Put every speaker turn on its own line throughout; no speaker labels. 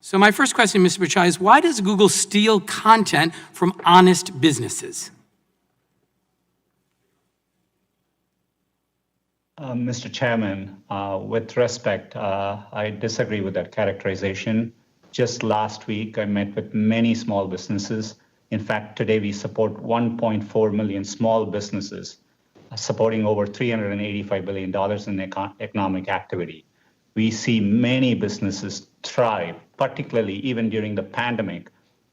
So my first question, Mr. Pichai, is why does Google steal content from honest businesses?
Mr. Chairman, with respect, I disagree with that characterization. Just last week, I met with many small businesses. In fact, today we support 1.4 million small businesses, supporting over $385 billion in economic activity. We see many businesses thrive, particularly even during the pandemic.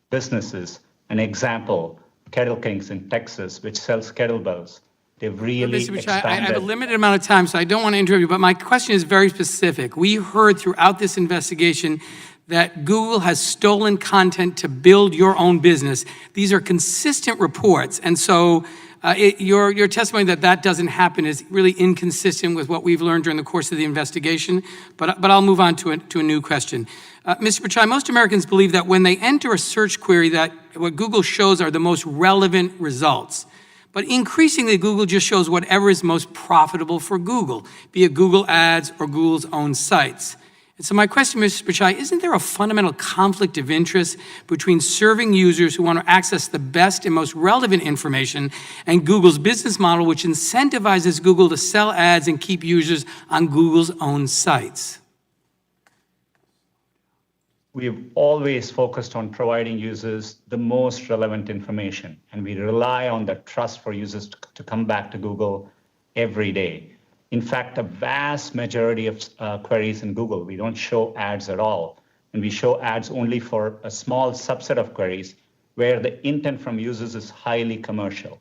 Businesses, an example, Kettle Kings in Texas, which sells kettlebells. They've really expanded.
I have a limited amount of time, so I don't want to interrupt you, but my question is very specific. We heard throughout this investigation that Google has stolen content to build your own business. These are consistent reports, and so your testimony that doesn't happen is really inconsistent with what we've learned during the course of the investigation, but I'll move on to a new question. Mr. Pichai, most Americans believe that when they enter a search query that what Google shows are the most relevant results. But increasingly, Google just shows whatever is most profitable for Google, be it Google Ads or Google's own sites. And so my question, Mr. Pichai, isn't there a fundamental conflict of interest between serving users who want to access the best and most relevant information and Google's business model, which incentivizes Google to sell ads and keep users on Google's own sites?
We've always focused on providing users the most relevant information, and we rely on the trust for users to come back to Google every day. In fact, a vast majority of queries in Google, we don't show ads at all, and we show ads only for a small subset of queries where the intent from users is highly commercial.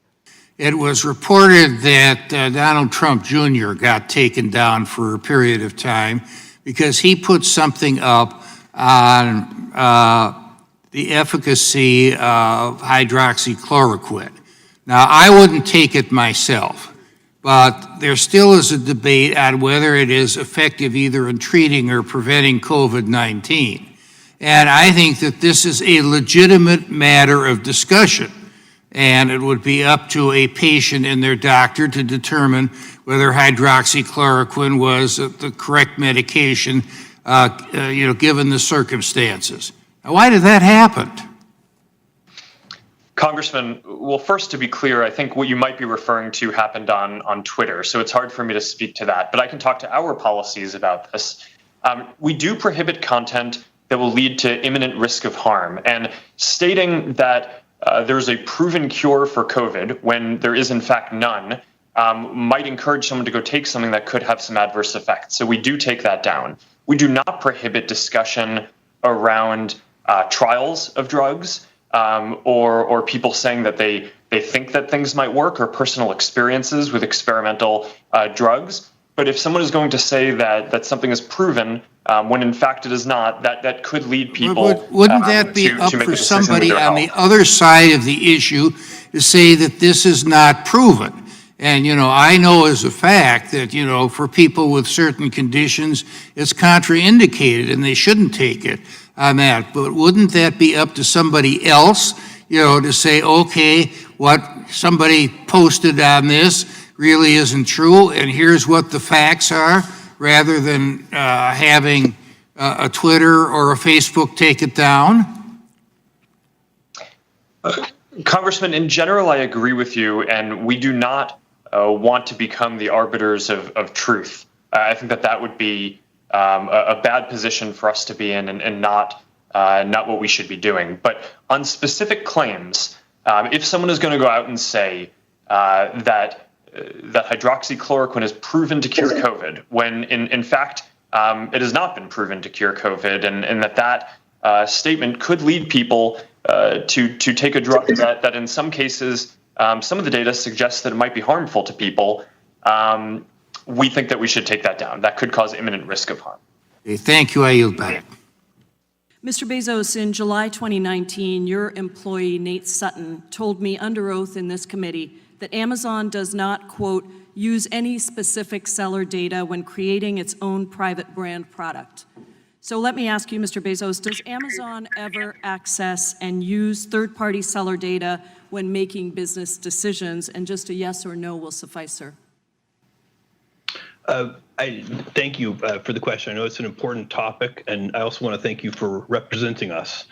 It was reported that Donald Trump Jr. got taken down for a period of time because he put something up on the efficacy of hydroxychloroquine. Now, I wouldn't take it myself, but there still is a debate on whether it is effective either in treating or preventing COVID-19. And I think that this is a legitimate matter of discussion, and it would be up to a patient and their doctor to determine whether hydroxychloroquine was the correct medication given the circumstances. Now, why did that happen?
Congressman, well, first, to be clear, I think what you might be referring to happened on Twitter, so it's hard for me to speak to that, but I can talk to our policies about this. We do prohibit content that will lead to imminent risk of harm, and stating that there's a proven cure for COVID when there is in fact none might encourage someone to go take something that could have some adverse effects. So we do take that down. We do not prohibit discussion around trials of drugs or people saying that they think that things might work or personal experiences with experimental drugs. But if someone is going to say that something is proven when in fact it is not, that could lead people
wouldn't that be up for somebody on the other side of the issue to say that this is not proven? And, I know as a fact that, for people with certain conditions, it's contraindicated and they shouldn't take it on that. But wouldn't that be up to somebody else, to say, okay, what somebody posted on this really isn't true, and here's what the facts are, rather than having a Twitter or a Facebook take it down?
Congressman, in general, I agree with you, and we do not want to become the arbiters of truth. I think that would be a bad position for us to be in, and not what we should be doing. But on specific claims, if someone is going to go out and say that hydroxychloroquine is proven to cure COVID, when in fact it has not been proven to cure COVID, and that statement could lead people to take a drug that in some cases, some of the data suggests that it might be harmful to people, we think that we should take that down. That could cause imminent risk of harm.
Okay, thank you. I yield back.
Mr. Bezos, in July 2019, your employee, Nate Sutton, told me under oath in this committee that Amazon does not, quote, use any specific seller data when creating its own private brand product. So let me ask you, Mr. Bezos, does Amazon ever access and use third-party seller data when making business decisions? And just a yes or no will suffice, sir.
I thank you for the question. I know it's an important topic, and I also want to thank you for representing us.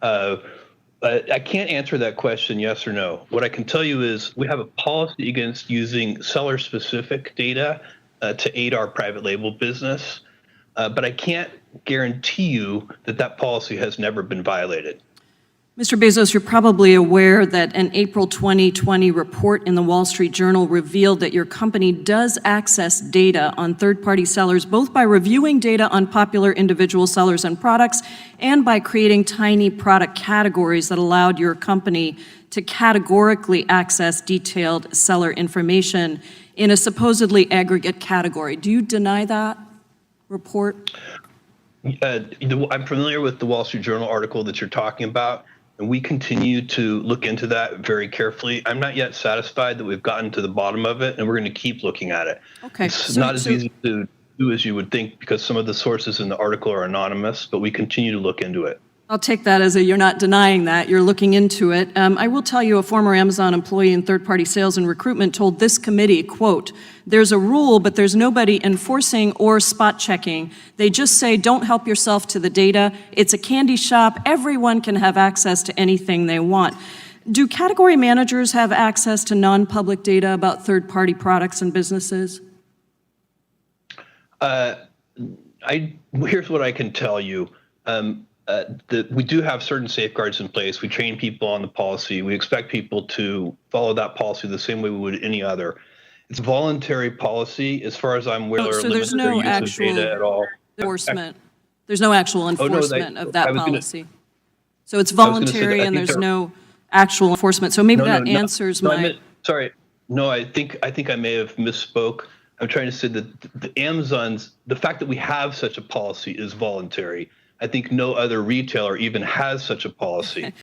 I can't answer that question yes or no. What I can tell you is we have a policy against using seller-specific data to aid our private label business, but I can't guarantee you that that policy has never been violated.
Mr. Bezos, you're probably aware that an April 2020 report in the Wall Street Journal revealed that your company does access data on third-party sellers, both by reviewing data on popular individual sellers and products and by creating tiny product categories that allowed your company to categorically access detailed seller information in a supposedly aggregate category. Do you deny that report?
I'm familiar with the Wall Street Journal article that you're talking about, and we continue to look into that very carefully. I'm not yet satisfied that we've gotten to the bottom of it, and we're going to keep looking at it.
Okay.
It's not as easy to do as you would think because some of the sources in the article are anonymous, but we continue to look into it.
I'll take that as you're not denying that, you're looking into it. I will tell you a former Amazon employee in third-party sales and recruitment told this committee, quote, "There's a rule, but there's nobody enforcing or spot checking. They just say, don't help yourself to the data. It's a candy shop. Everyone can have access to anything they want." Do category managers have access to non-public data about third-party products and businesses?
Here's what I can tell you. We do have certain safeguards in place. We train people on the policy. We expect people to follow that policy the same way we would any other. It's voluntary policy, as far as I'm aware.
So there's no actual
data at all.
enforcement. There's no actual enforcement of that policy. So it's voluntary and there's no actual enforcement. So maybe that answers my.
Sorry. No, I think I may have misspoke. I'm trying to say that the fact that we have such a policy is voluntary. I think no other retailer even has such a policy.